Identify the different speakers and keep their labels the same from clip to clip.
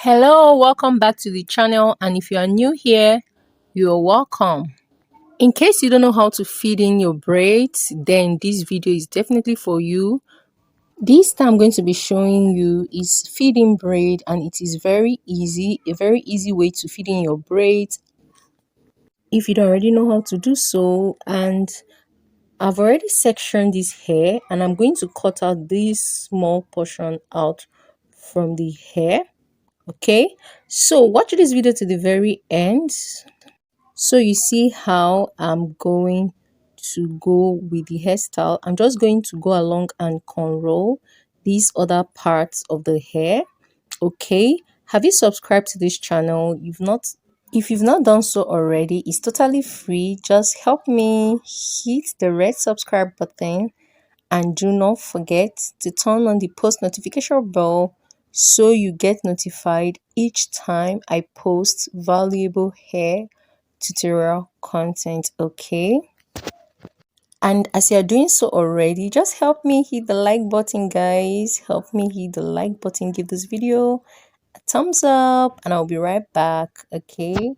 Speaker 1: Hello, welcome back to the channel, and if you are new here, you're welcome. In case you don't know how to feed in your braids, then this video is definitely for you. This time I'm going to be showing you is feeding braid, and it is very easy, a very easy way to feed in your braids if you don't already know how to do so. And I've already sectioned this hair, and I'm going to cut out this small portion out from the hair. Okay, so watch this video to the very end so you see how I'm going to go with the hairstyle. I'm just going to go along and cornrow these other parts of the hair. Okay, have you subscribed to this channel? If you've not done so already, it's totally free. Just help me hit the red subscribe button, and do not forget to turn on the post notification bell so you get notified each time I post valuable hair tutorial content. Okay, and as you're doing so already, just help me hit the like button, guys. Help me hit the like button, give this video a thumbs up, and I'll be right back. Okay.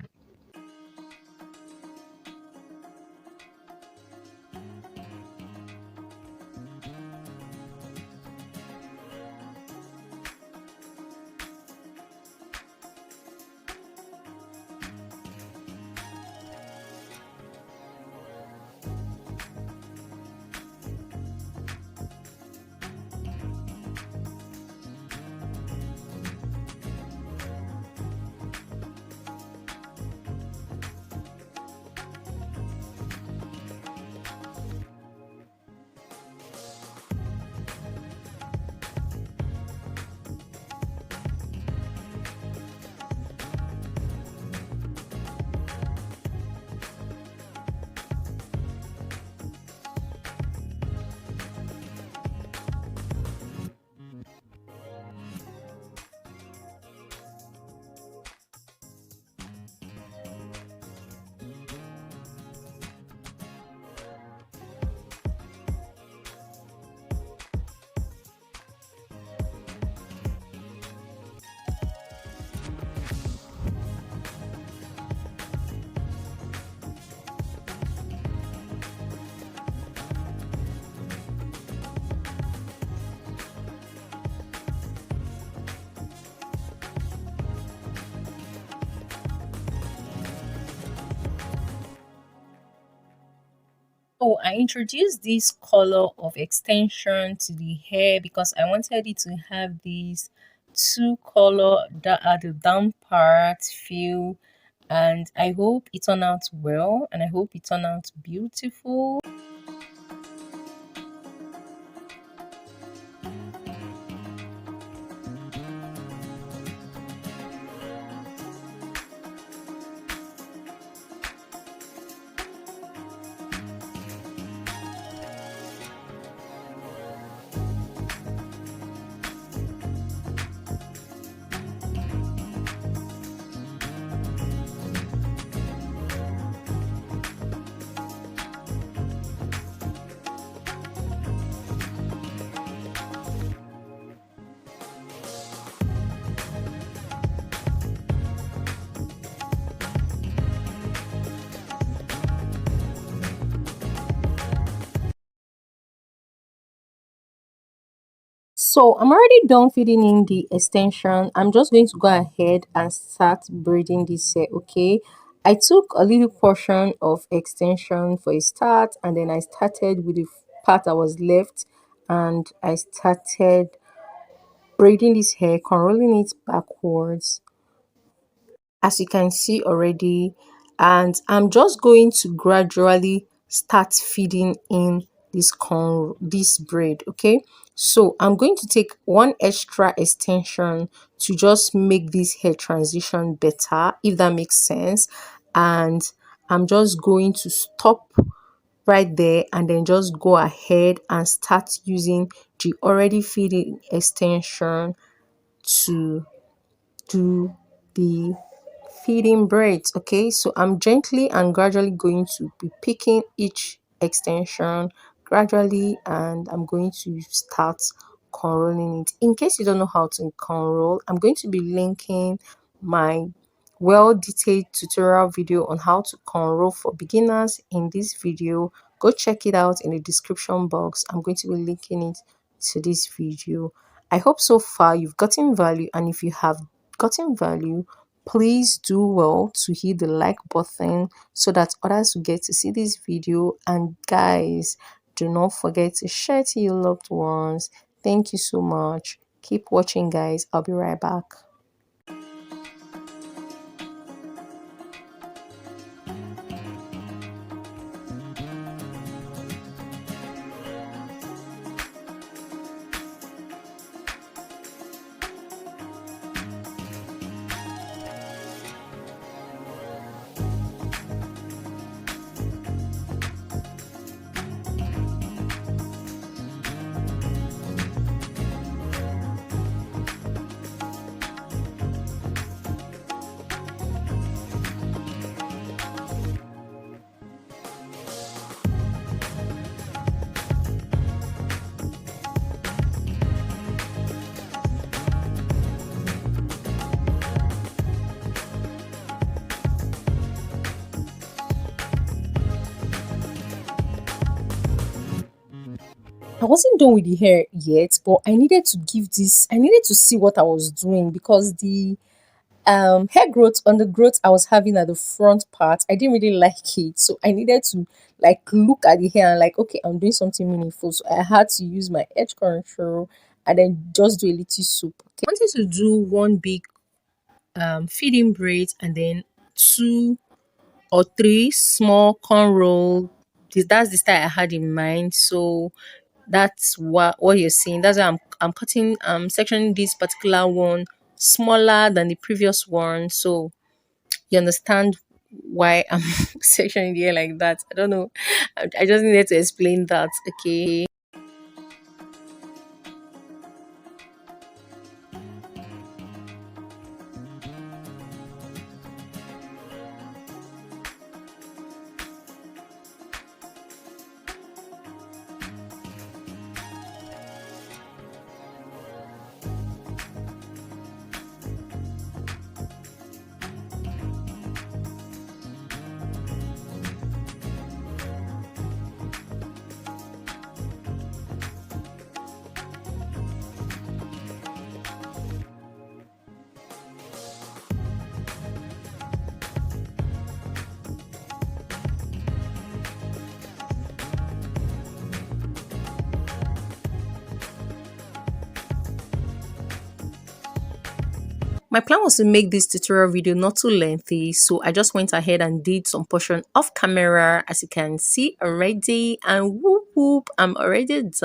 Speaker 1: Oh, I introduced this color of extension to the hair because I wanted it to have these two color that are the down part feel, and I hope it turned out well, and I hope it turned out beautiful. So I'm already done feeding in the extension. I'm just going to go ahead and start braiding this hair. Okay, I took a little portion of extension for a start, and then I started with the part that was left, and I started braiding this hair, unrolling it backwards, as you can see already. And I'm just going to gradually start feeding in this braid. Okay, so I'm going to take one extra extension to just make this hair transition better, if that makes sense. And I'm just going to stop right there, and then just go ahead and start using the already feeding extension to do the feeding braids. Okay, so I'm gently and gradually going to be picking each extension gradually, and I'm going to start cornrowing it. In case you don't know how to cornrow, I'm going to be linking my well-detailed tutorial video on how to cornrow for beginners in this video. Go check it out in the description box. I'm going to be linking it to this video. I hope so far you've gotten value, and if you have gotten value, please do well to hit the like button so that others will get to see this video. And guys, do not forget to share to your loved ones. Thank you so much. Keep watching, guys. I'll be right back. I wasn't done with the hair yet, but I needed to I needed to see what I was doing, because the hair growth on the growth I was having at the front part, I didn't really like it. So I needed to like look at the hair and like, okay, I'm doing something meaningful. So I had to use my edge control and then just do a little soup. Okay. I wanted to do one big feeding braid and then two or three small cornrow. That's the style I had in mind. So that's what you're seeing. That's why I'm cutting sectioning this particular one smaller than the previous one. So you understand why I'm sectioning the hair like that. I don't know. I just needed to explain that. Okay. My plan was to make this tutorial video not too lengthy, so I just went ahead and did some portion off camera, as you can see already, and whoop whoop, I'm already done.